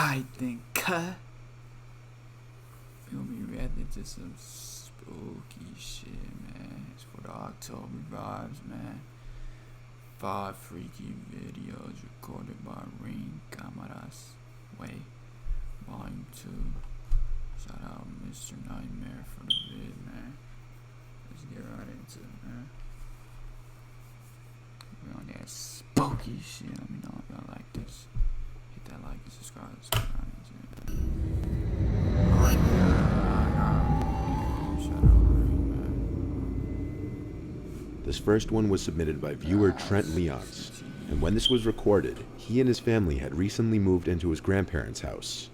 I think we'll be ready to some spooky shit, man. It's for the October vibes, man. 5 freaky videos recorded by Ring Cameras. Way, Volume 2. Shout out Mr. Nightmare for the vid, man. Let's get right into it, man. We're on that spooky shit. Let me know if y'all like this. Hit that like and subscribe. Let's get right into it. Shout out Ring, man. This first one was submitted by viewer Trent Leons, and when this was recorded, he and his family had recently moved into his grandparents' house.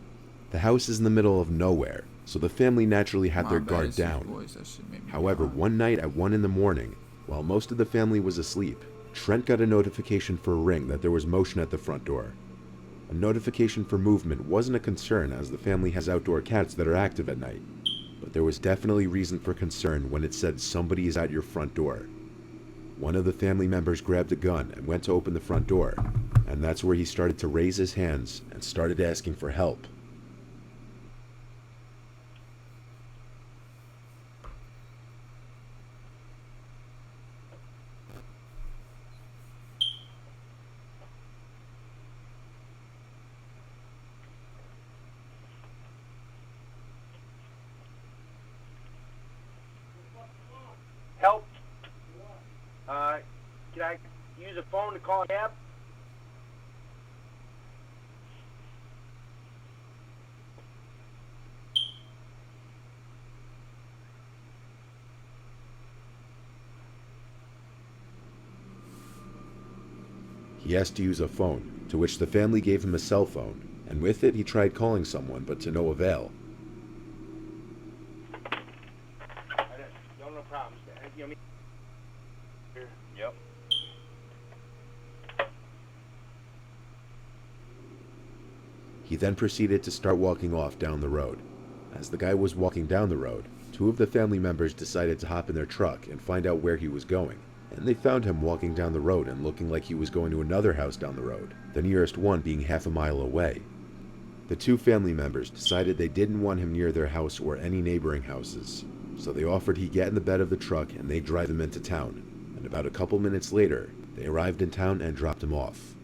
The house is in the middle of nowhere, so the family naturally had their guard down. However, one night at 1 in the morning, while most of the family was asleep, Trent got a notification for a ring that there was motion at the front door. A notification for movement wasn't a concern as the family has outdoor cats that are active at night, but there was definitely reason for concern when it said somebody is at your front door. One of the family members grabbed a gun and went to open the front door, and that's where he started to raise his hands and started asking for help. Help. Can I use a phone to call a cab? He asked to use a phone, to which the family gave him a cell phone, and with it he tried calling someone, but to no avail. No problems. You know me? Yep. He then proceeded to start walking off down the road. As the guy was walking down the road, 2 of the family members decided to hop in their truck and find out where he was going, and they found him walking down the road and looking like he was going to another house down the road, the nearest one being half a mile away. The 2 family members decided they didn't want him near their house or any neighboring houses, so they offered he get in the bed of the truck and they drive him into town, and about a couple minutes later, they arrived in town and dropped him off.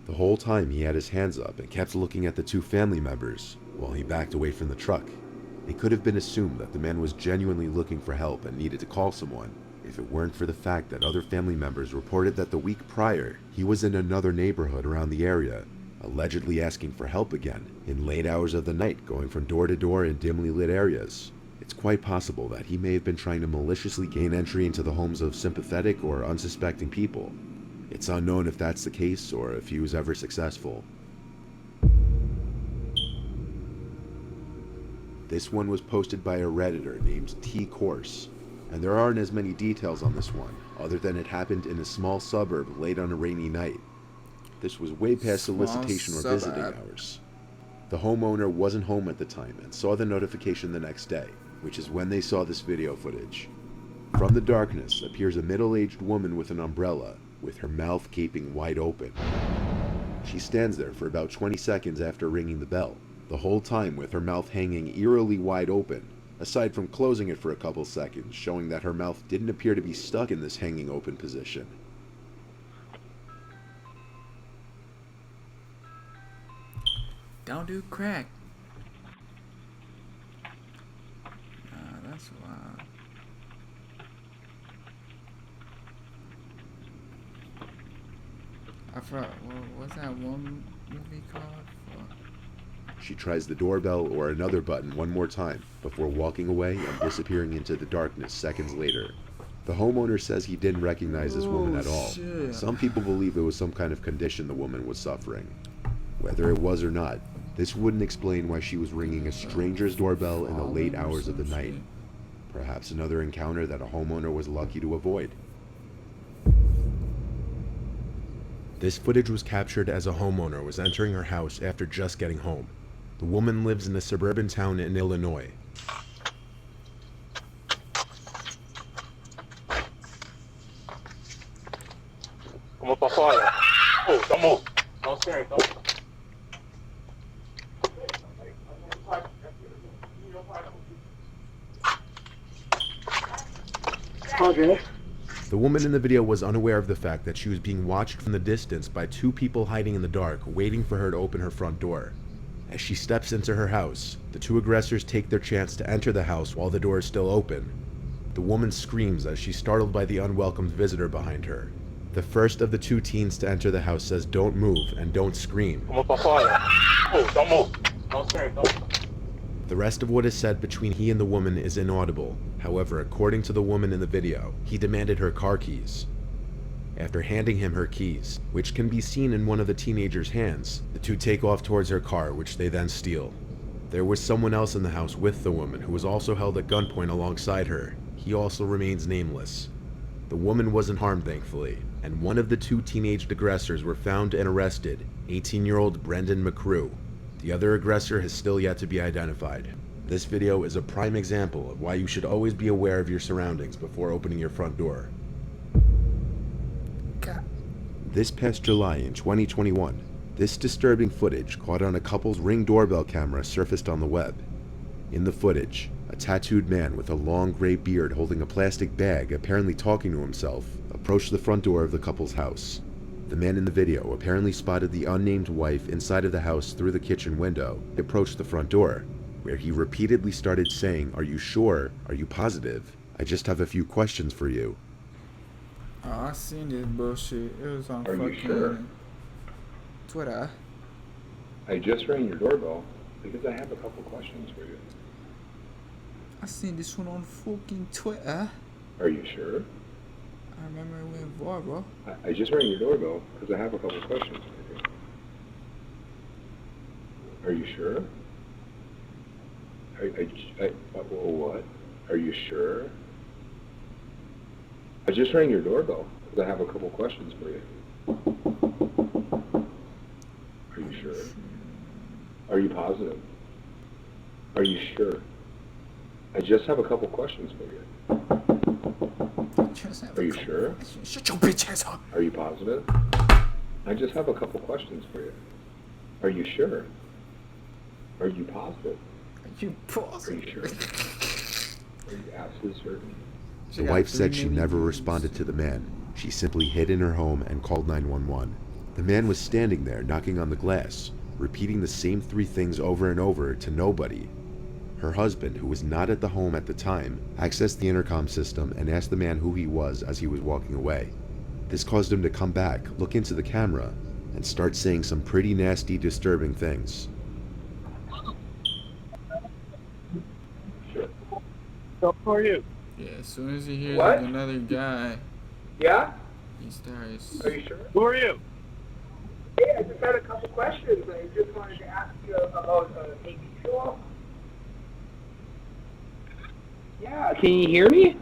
The whole time he had his hands up and kept looking at the 2 family members while he backed away from the truck. It could have been assumed that the man was genuinely looking for help and needed to call someone, if it weren't for the fact that other family members reported that the week prior, he was in another neighborhood around the area, allegedly asking for help again, in late hours of the night, going from door to door in dimly lit areas. It's quite possible that he may have been trying to maliciously gain entry into the homes of sympathetic or unsuspecting people. It's unknown if that's the case or if he was ever successful. This one was posted by a Redditor named T-Course, and there aren't as many details on this one, other than it happened in a small suburb late on a rainy night. This was way past solicitation or visiting hours. The homeowner wasn't home at the time and saw the notification the next day, which is when they saw this video footage. From the darkness appears a middle-aged woman with an umbrella, with her mouth gaping wide open. She stands there for about 20 seconds after ringing the bell, the whole time with her mouth hanging eerily wide open, aside from closing it for a couple seconds, showing that her mouth didn't appear to be stuck in this hanging open position. Don't do crack. That's wild. I forgot, what's that one movie called? She tries the doorbell or another button one more time before walking away and disappearing into the darkness seconds later. The homeowner says he didn't recognize this woman at all. Shit. Some people believe it was some kind of condition the woman was suffering. Whether it was or not, this wouldn't explain why she was ringing a stranger's doorbell in the late hours of the night. Perhaps another encounter that a homeowner was lucky to avoid. This footage was captured as a homeowner was entering her house after just getting home. The woman lives in a suburban town in Illinois. Como pa fora. Oh, tamo. Não certo. Okay. The woman in the video was unaware of the fact that she was being watched from the distance by two people hiding in the dark, waiting for her to open her front door. As she steps into her house, the two aggressors take their chance to enter the house while the door is still open. The woman screams as she's startled by the unwelcomed visitor behind her. The first of the two teens to enter the house says, "Don't move and don't scream." Como papaya. Oh, don't move. Don't scream. Don't. The rest of what is said between he and the woman is inaudible. However, according to the woman in the video, he demanded her car keys. After handing him her keys, which can be seen in one of the teenager's hands, the two take off towards her car, which they then steal. There was someone else in the house with the woman who was also held at gunpoint alongside her. He also remains nameless. The woman wasn't harmed, thankfully, and one of the two teenage aggressors were found and arrested, 18-year-old Brendan McCrew. The other aggressor has still yet to be identified. This video is a prime example of why you should always be aware of your surroundings before opening your front door. God. This past July in 2021, this disturbing footage caught on a couple's Ring doorbell camera surfaced on the web. In the footage, a tattooed man with a long gray beard holding a plastic bag, apparently talking to himself, approached the front door of the couple's house. The man in the video apparently spotted the unnamed wife inside of the house through the kitchen window. He approached the front door, where he repeatedly started saying, "Are you sure? Are you positive? I just have a few questions for you." Oh, I seen this bullshit. It was on Are you fucking sure? Twitter. I just rang your doorbell because I have a couple questions for you. I seen this one on fucking Twitter. Are you sure? I remember it went viral. I just rang your doorbell because I have a couple questions for you. Are you sure? What? Are you sure? I just rang your doorbell because I have a couple questions for you. Are you sure? Are you positive? Are you sure? I just have a couple questions for you. Are you sure? Shut your bitch ass up. Are you positive? I just have a couple questions for you. Are you sure? Are you positive? You Are pussy. you sure? Are you absolutely certain? The wife said she never responded to the man. She simply hid in her home and called 911. The man was standing there knocking on the glass, repeating the same three things over and over to nobody. Her husband, who was not at the home at the time, accessed the intercom system and asked the man who he was as he was walking away. This caused him to come back, look into the camera, and start saying some pretty nasty, disturbing things. Sure. So who are you? Yeah, as soon as he hears What? like another guy, Yeah? he starts. Are you sure? Who are you? Yeah, I just had a couple questions. I just wanted to ask you about ABCO. Yeah, can you hear me?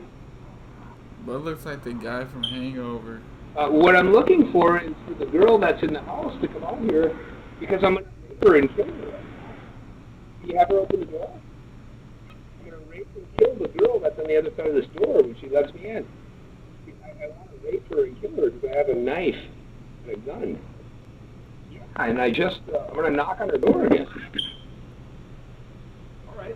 But looks like the guy from Hangover. What I'm looking for is for the girl that's in the house to come out here because I'm going to rape her and kill her. Can you have her open the door? I'm going to rape and kill the girl that's on the other side of this door when she lets me in. I want to rape her and kill her because I have a knife and a gun. Yeah, and I'm going to knock on her door again. All right.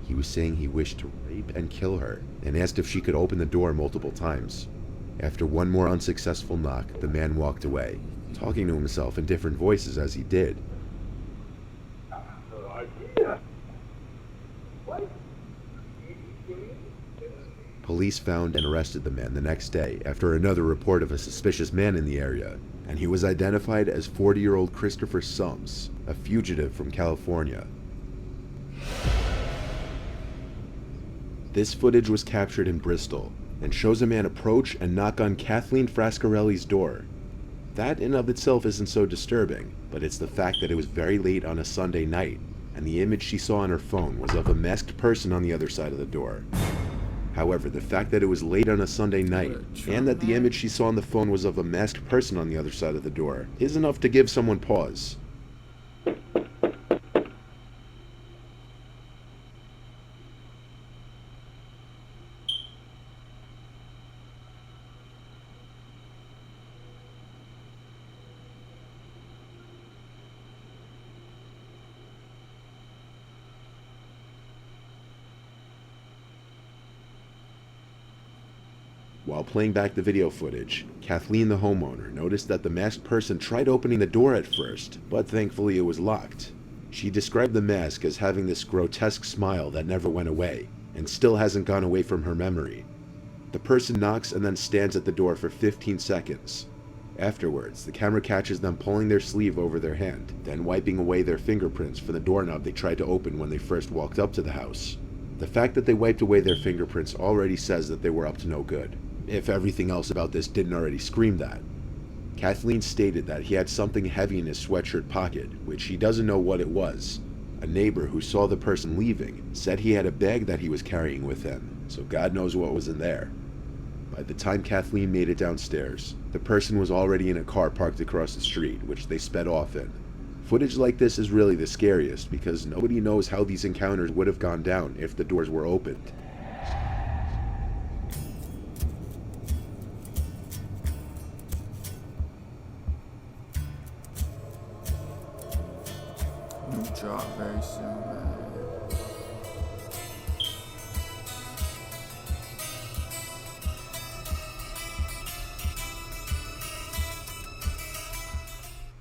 He was saying he wished to rape and kill her, and asked if she could open the door multiple times. After one more unsuccessful knock, the man walked away, talking to himself in different voices as he did. Police found and arrested the man the next day after another report of a suspicious man in the area, and he was identified as 40-year-old Christopher Sums, a fugitive from California. This footage was captured in Bristol and shows a man approach and knock on Kathleen Frascarelli's door. That in of itself isn't so disturbing, but it's the fact that it was very late on a Sunday night, and the image she saw on her phone was of a masked person on the other side of the door. However, the fact that it was late on a Sunday night, and that the image she saw on the phone was of a masked person on the other side of the door, is enough to give someone pause. While playing back the video footage, Kathleen, the homeowner, noticed that the masked person tried opening the door at first, but thankfully it was locked. She described the mask as having this grotesque smile that never went away, and still hasn't gone away from her memory. The person knocks and then stands at the door for 15 seconds. Afterwards, the camera catches them pulling their sleeve over their hand, then wiping away their fingerprints from the doorknob they tried to open when they first walked up to the house. The fact that they wiped away their fingerprints already says that they were up to no good, if everything else about this didn't already scream that. Kathleen stated that he had something heavy in his sweatshirt pocket, which he doesn't know what it was. A neighbor who saw the person leaving said he had a bag that he was carrying with him, so God knows what was in there. By the time Kathleen made it downstairs, the person was already in a car parked across the street, which they sped off in. Footage like this is really the scariest because nobody knows how these encounters would have gone down if the doors were opened. New drop very soon, man.